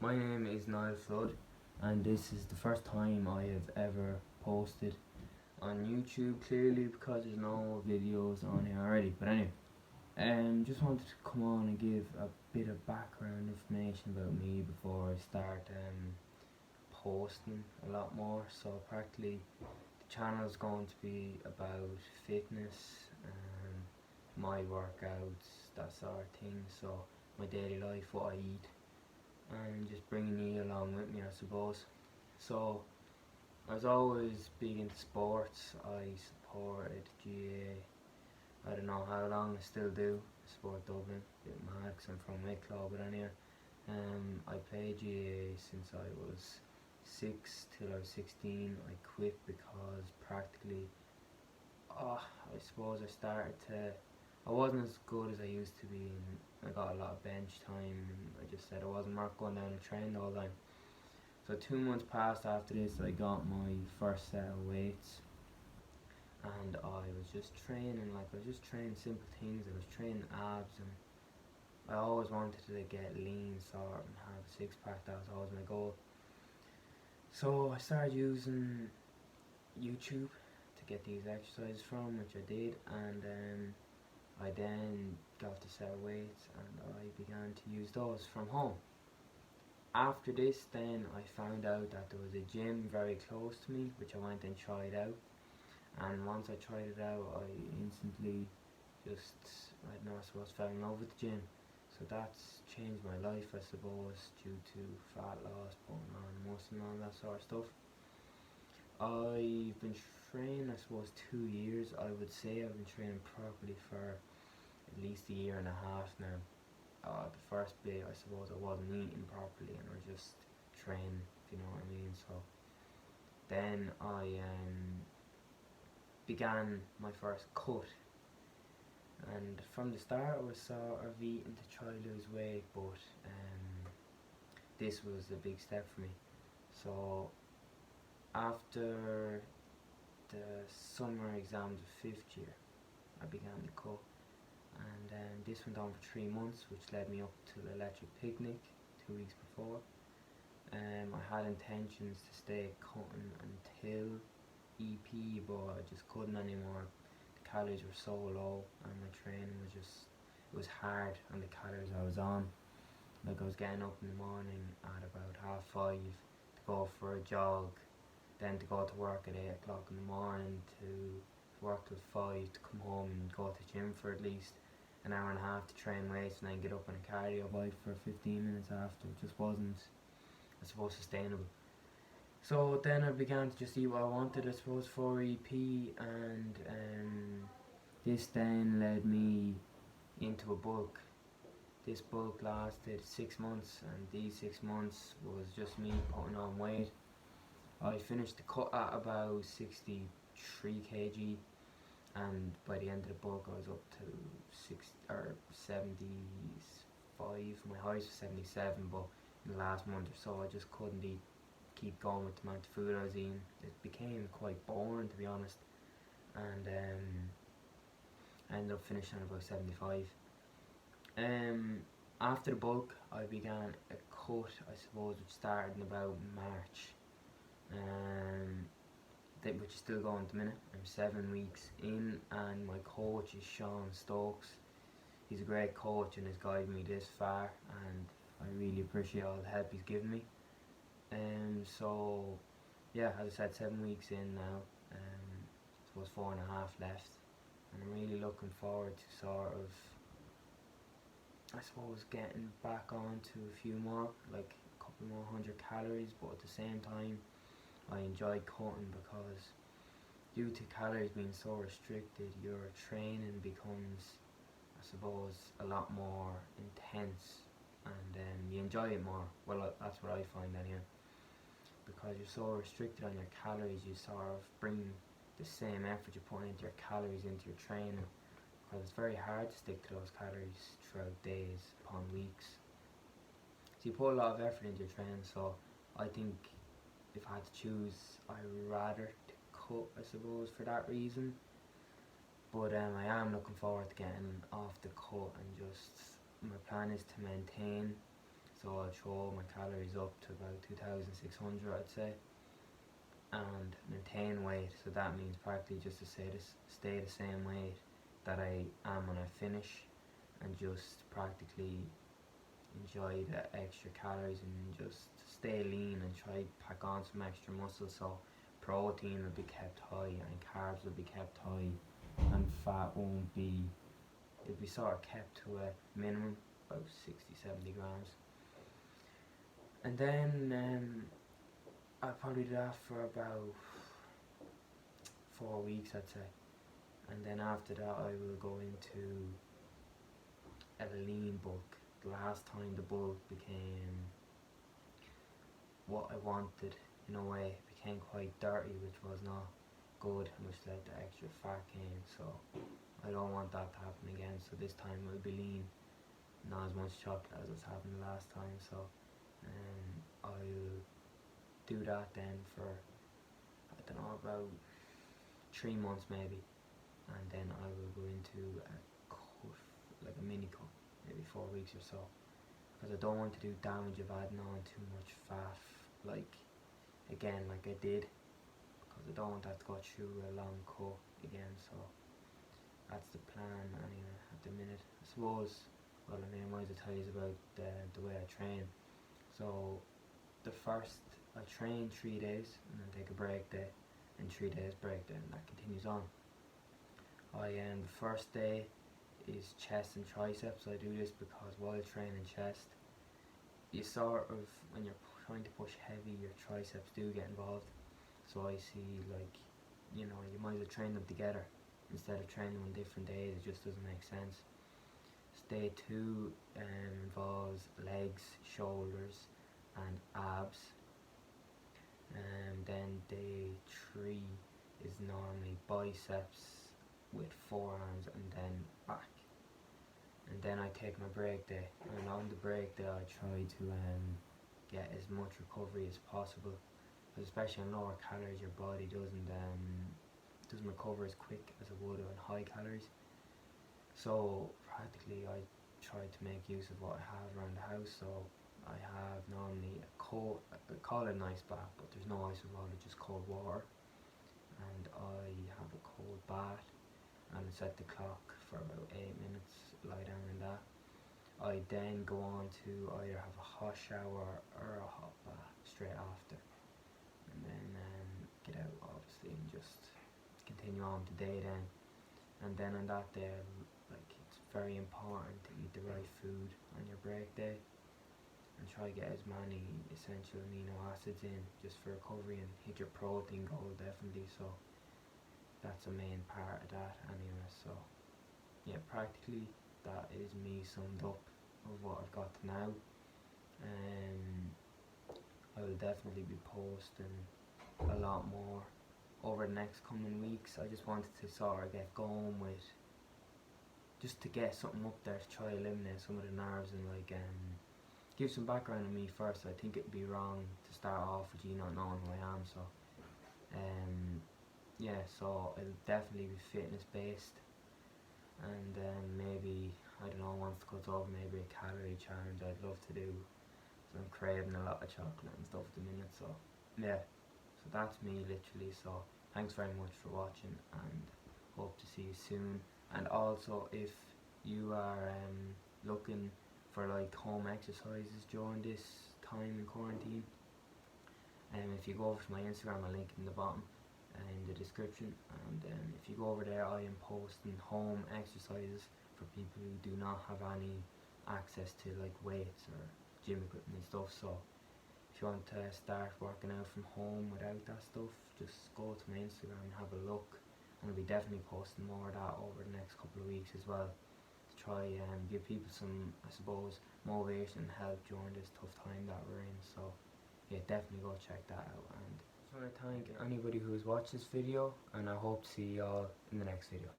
My name is NiallFlood, and this is the first time I have ever posted on YouTube, clearly because there's no videos on here already. But anyway, just wanted to come on and give a bit of background information about me before I start posting a lot more. So practically the channel is going to be about fitness, my workouts, that sort of thing. So my daily life, what I eat, and just bringing you along with me, I suppose. So I was always big into sports. I supported GA. I don't know how long, I still do. I support Dublin, a bit mad because I'm from Wicklow, but anyway. I played GA since I was 6 till I was 16. I quit because practically, I suppose I wasn't as good as I used to be, and I got a lot of bench time, and I just said I wasn't worth going down and training all the time. So 2 months passed after this. I got my first set of weights, and I was just training, simple things. I was training abs, and I always wanted to get lean, sort and have a six pack. That was always my goal. So I started using YouTube to get these exercises from, which I did, and I then got the set of weights and I began to use those from home. After this, then I found out that there was a gym very close to me, which I went and tried out. And once I tried it out, I instantly fell in love with the gym. So that's changed my life, I suppose, due to fat loss, putting on muscle and all that sort of stuff. I've been training, I suppose, 2 years. I would say I've been training properly for at least a year and a half now. The first bit, I suppose, I wasn't eating properly and I was just training, if you know what I mean. So then I began my first cut, and from the start I was sort of eating to try to lose weight, but this was a big step for me. So after the summer exams of 5th year, I began the cut, and this went on for 3 months, which led me up to the electric picnic 2 weeks before. I had intentions to stay cutting until EP, but I just couldn't anymore. The calories were so low, and my training was it was hard on the calories I was on. Like, I was getting up in the morning at about 5:30 to go for a jog, then to go to work at 8 o'clock in the morning, to work till 5, to come home and go to the gym for at least an hour and a half to train weights, and then get up on a cardio bike for 15 minutes after. It just wasn't, I suppose, sustainable. So then I began to just eat what I wanted, I suppose, for EP, and this then led me into a bulk. This bulk lasted 6 months, and these 6 months was just me putting on weight. I finished the cut at about 63 kg, and by the end of the bulk I was up to 75. My highest was 77, but in the last month or so I just couldn't keep going with the amount of food I was eating. It became quite boring, to be honest, and I ended up finishing at about 75. After the bulk, I began a cut, I suppose, which started in about March, which is still going at the minute. I'm 7 weeks in, and my coach is Sean Stokes. He's a great coach and has guided me this far, and I really appreciate all the help he's given me. So yeah, as I said, 7 weeks in now. I suppose 4.5 left, and I'm really looking forward to sort of, I suppose, getting back on to a few more, like a couple more 100 calories, but at the same time I enjoy cutting, because due to calories being so restricted, your training becomes, I suppose, a lot more intense, and you enjoy it more. Well, that's what I find anyway, because you're so restricted on your calories. You sort of bring the same effort you put into your calories into your training, because it's very hard to stick to those calories throughout days upon weeks. So you put a lot of effort into your training. So I think if I had to choose, I'd rather to cut, I suppose, for that reason. But I am looking forward to getting off the cut, and just, my plan is to maintain so I'll throw my calories up to about 2,600 I'd say, and maintain weight. So that means practically just to stay the same weight that I am when I finish, and just practically enjoy the extra calories and just stay lean and try to pack on some extra muscle. So protein will be kept high and carbs will be kept high, and fat won't be, it'll be sort of kept to a minimum, about 60-70 grams. And then I'll probably do that for about 4 weeks I'd say, and then after that I will go into a lean bulk. The last time the bulk became what I wanted in a way, it became quite dirty, which was not good, and which led to extra fat gain. So I don't want that to happen again. So this time I'll be lean, not as much chocolate as was happening last time. So I'll do that then for, I don't know, about 3 months maybe, and then I will go into a cut, like a mini cut, maybe 4 weeks or so, because I don't want to do damage of adding on too much fat, like again like I did, because I don't want that to go through a long cut again. So that's the plan anyway at the minute. I suppose what I mean was to tell you about the way I train. So the first, I train 3 days and then take a break day, and 3 days break day, and that continues on. The first day is chest and triceps. I do this because while training chest, you sort of, when you're trying to push heavy, your triceps do get involved. So I see, like, you know, you might as well train them together instead of training them on different days. It just doesn't make sense. Day 2 involves legs, shoulders and abs, and then day 3 is normally biceps with forearms and then back. And then I take my break day, and on the break day I try to get as much recovery as possible, because especially on lower calories your body doesn't recover as quick as it would on high calories. So practically I try to make use of what I have around the house. So I have normally I call it an ice bath, but there's no ice involved, it's just cold water, and I have a cold bath, and I set the clock for about 8 minutes, lie down in that. I then go on to either have a hot shower or a hot bath straight after, and then get out obviously and just continue on the day then. And then on that day, like, it's very important to eat the right food on your break day, and try to get as many essential amino acids in just for recovery, and hit your protein goal definitely. So that's a main part of that anyway. So yeah, practically that is me summed up of what I've got to now. I will definitely be posting a lot more over the next coming weeks. I just wanted to sort of get going with, just to get something up there to try to eliminate some of the nerves, and like give some background on me first. I think it'd be wrong to start off with you not knowing who I am. So yeah, so it'll definitely be fitness based, and maybe, I don't know, once it goes over, maybe a calorie challenge I'd love to do. So I'm craving a lot of chocolate and stuff at the minute. So yeah, so that's me literally. So thanks very much for watching, and hope to see you soon. And also, if you are looking for like home exercises during this time in quarantine, if you go over to my Instagram, I'll link in the bottom in the description, and if you go over there, I am posting home exercises for people who do not have any access to like weights or gym equipment and stuff. So if you want to start working out from home without that stuff, just go to my Instagram and have a look, and I'll be definitely posting more of that over the next couple of weeks as well, to try and give people some, I suppose, motivation and help during this tough time that we're in. So yeah, definitely go check that out, and I just want to thank anybody who has watched this video, and I hope to see you all in the next video.